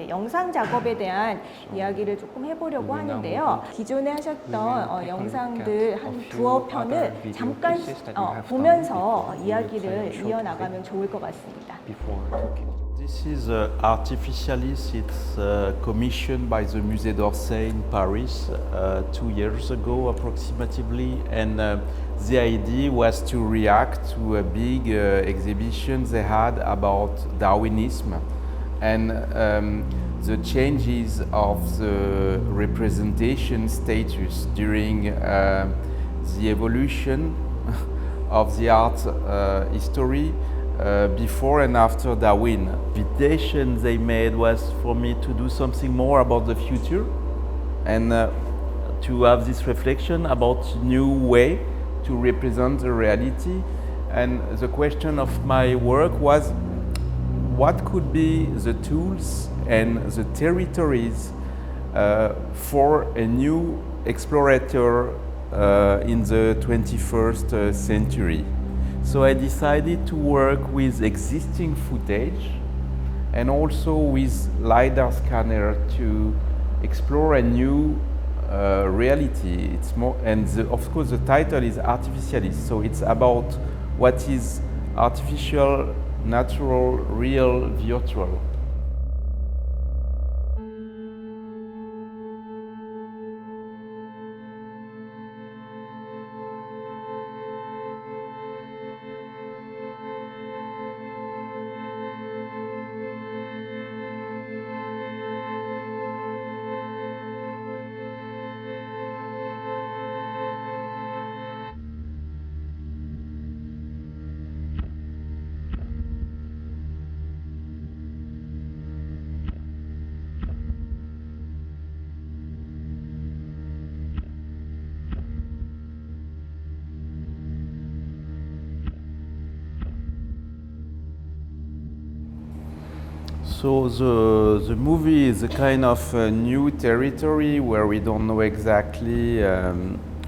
이제 영상 작업에 대한 이야기를 조금 해보려고 하는데요. 기존에 하셨던 영상들 한 두어 편을 잠깐 보면서 이야기를 이어나가면 좋을 것 같습니다. This is Artificialis. It's commissioned by the Musée d'Orsay in Paris 2 years ago approximately, and the idea was to react to a big exhibition they had about Darwinism and the changes of the representation status during the evolution of the art history before and after Darwin. The invitation they made was for me to do something more about the future and to have this reflection about new way to represent the reality. And the question of my work was, what could be the tools and the territories for a new explorator in the 21st century? So I decided to work with existing footage and also with LiDAR scanner to explore a new reality. It's more, and of course the title is Artificialis, so it's about what is artificial, natural, real, virtual. So the movie is a kind of new territory where we don't know exactly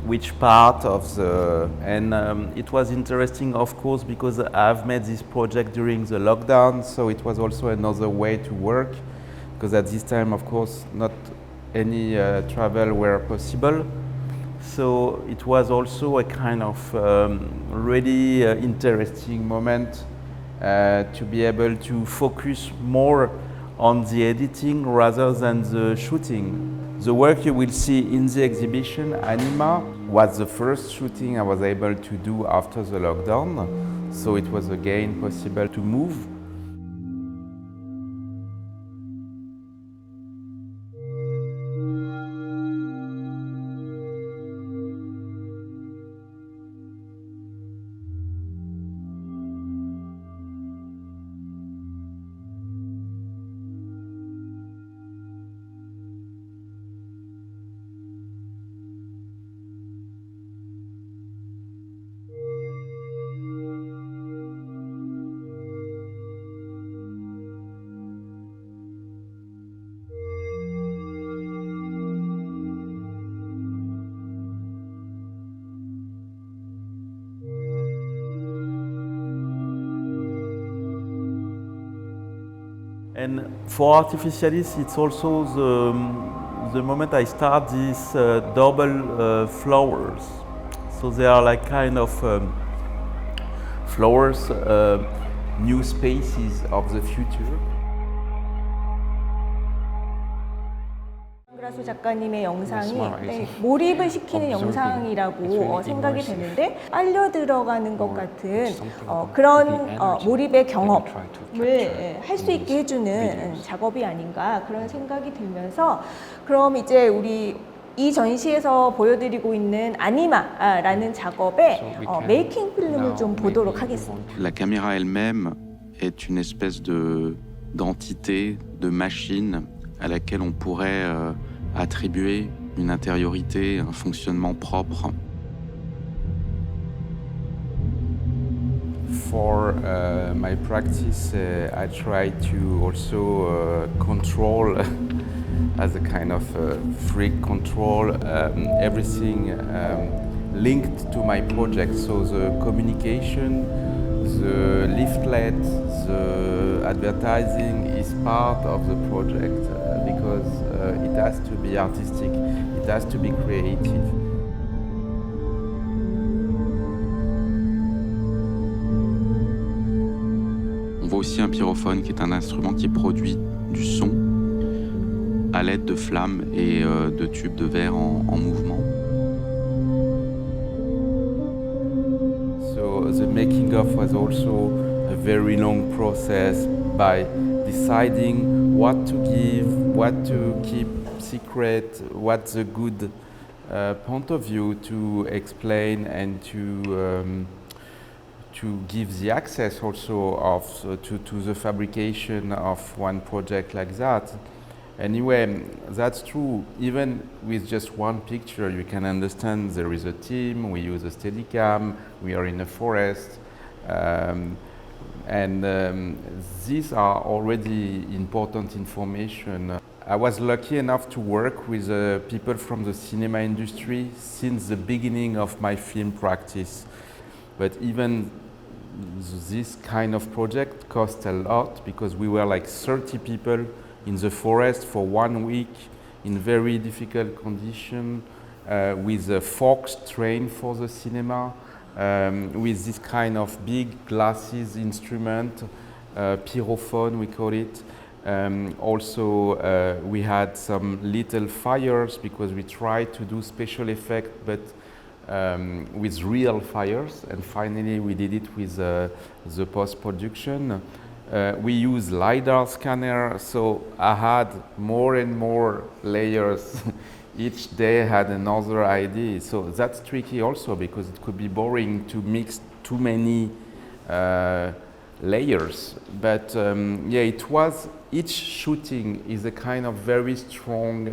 which part of the, and it was interesting of course because I've made this project during the lockdown, so it was also another way to work, because at this time of course not any travel were possible. So it was also a kind of really interesting moment to be able to focus more on the editing rather than the shooting. The work you will see in the exhibition, Anima, was the first shooting I was able to do after the lockdown, so it was again possible to move. And for Artificialis, it's also the moment I start these double flowers. So they are like kind of flowers, new spaces of the future. 그라소 작가님의 영상이 몰입을 시키는 영상이라고 생각이 되는데 빨려 들어가는 것 같은 그런 몰입의 경험을 할 수 있게 해주는 작업이 아닌가 그런 생각이 들면서, 그럼 이제 우리 이 전시에서 보여드리고 있는 아니마라는 작업의 메이킹 필름을 좀 보도록 하겠습니다. La caméra elle-même est une espèce d'entité, de machine à laquelle on pourrait attribuer une intériorité, un fonctionnement propre. For my practice, I try to also control, as a kind of freak control, everything linked to my project. So the communication, the leaflet, the advertising is part of the project because it has to be artistic, it has to be creative. On voit aussi un pyrophone qui est un instrument qui produit du son à l'aide de flammes et de tubes de verre en mouvement. So the making of was also a very long process by deciding what to give, what to keep secret, what's a good point of view to explain and to give the access also to the fabrication of one project like that. Anyway, that's true. Even with just one picture, you can understand there is a team, we use a Steadicam, we are in a forest, and these are already important information. I was lucky enough to work with people from the cinema industry since the beginning of my film practice. But even this kind of project cost a lot because we were like 30 people in the forest for 1 week in very difficult conditions with a forked train for the cinema, with this kind of big glasses instrument, pyrophone we call it. Also we had some little fires because we tried to do special effect but with real fires, and finally we did it with the post-production. We use LiDAR scanner, so I had more and more layers. Each day had another idea, so that's tricky also because it could be boring to mix too many layers. But yeah, it was, each shooting is a kind of very strong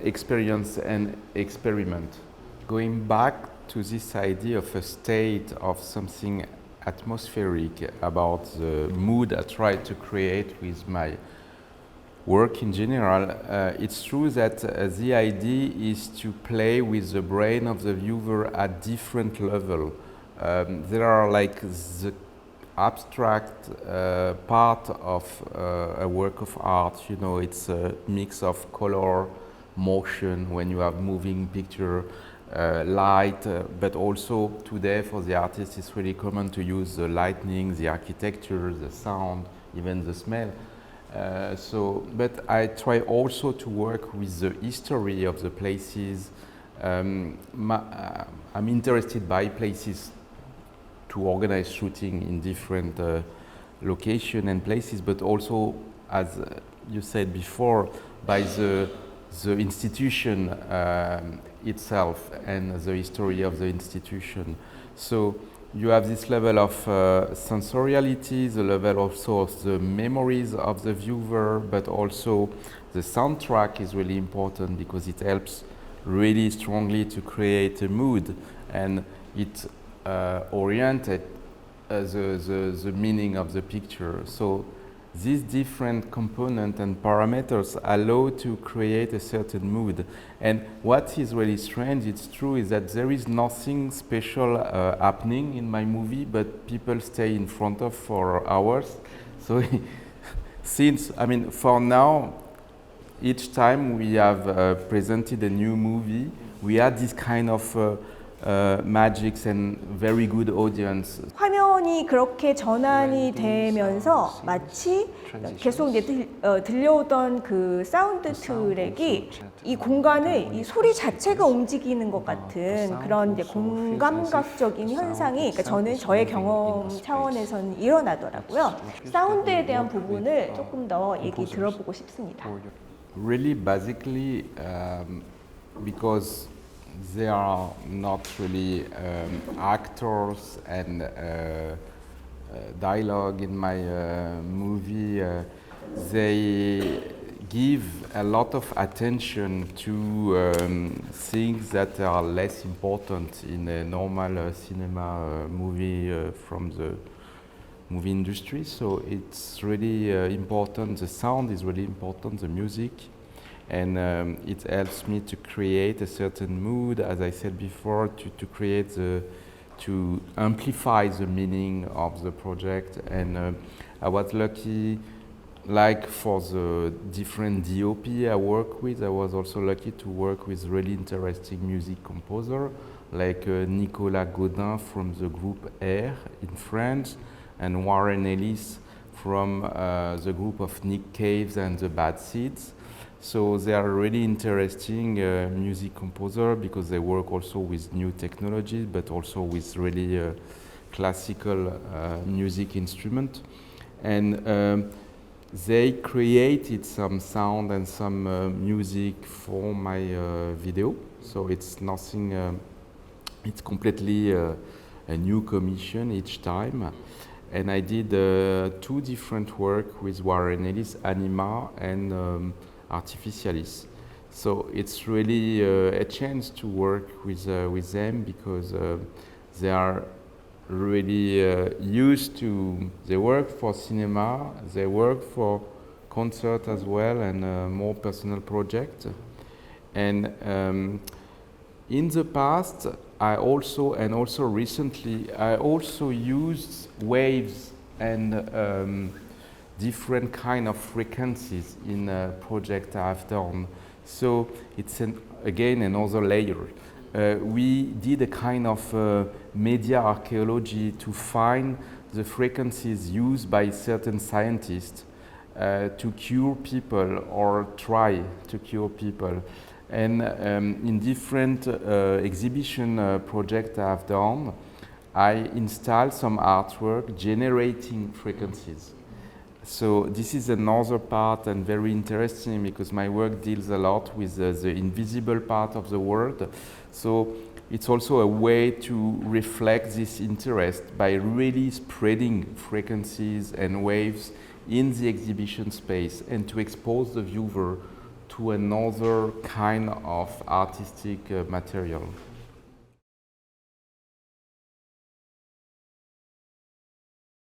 experience and experiment. Going back to this idea of a state of something atmospheric about the mood I try to create with my work in general, it's true that the idea is to play with the brain of the viewer at different level. There are like the abstract part of a work of art, you know, it's a mix of color, motion, when you have moving picture, light, but also today for the artist it's really common to use the lighting, the architecture, the sound, even the smell. But I try also to work with the history of the places. I'm interested by places to organize shooting in different locations and places, but also, as you said before, by the institution itself and the history of the institution. So you have this level of sensoriality, the level also of the memories of the viewer, but also the soundtrack is really important because it helps really strongly to create a mood, and it oriented the meaning of the picture. So these different components and parameters allow to create a certain mood. And what is really strange, it's true, is that there is nothing special happening in my movie, but people stay in front of for hours. So since, I mean, for now, each time we have presented a new movie, we had this kind of magics and very good audience. 화면이 그렇게 전환이 되면서 마치 계속 이제 들려오던 그 사운드 트랙이 이 공간을 이 소리 자체가 움직이는 것 같은 그런 이제 공감각적인 현상이, 그러니까 저는 저의 경험 차원에서는 일어나더라고요. 사운드에 대한 부분을 조금 더 얘기 들어보고 싶습니다. Really, basically, because they are not really actors and dialogue in my movie. They give a lot of attention to things that are less important in a normal cinema movie from the movie industry. So it's really important. The sound is really important, the music. And it helps me to create a certain mood, as I said before, to create the to amplify the meaning of the project. And I was lucky, like for the different DOP I work with, I was also lucky to work with really interesting music composer like Nicolas Godin from the group Air in France and Warren Ellis from the group of Nick Caves and the Bad Seeds. So they are really interesting music composer because they work also with new technologies but also with really classical music instrument. And they created some sound and some music for my video. So it's nothing, it's completely a new commission each time. And I did 2 different work with Warren Ellis, Anima and Artificialis. So it's really a chance to work with them because they are really used to, they work for cinema, they work for concert as well and more personal project. And in the past, I also, and also recently, I also used waves and different kind of frequencies in a project I've done. So it's again another layer. We did a kind of media archaeology to find the frequencies used by certain scientists to cure people or try to cure people. And in different exhibition projects I've done, I installed some artwork generating frequencies. So this is another part and very interesting because my work deals a lot with the invisible part of the world. So it's also a way to reflect this interest by really spreading frequencies and waves in the exhibition space and to expose the viewer to another kind of artistic material.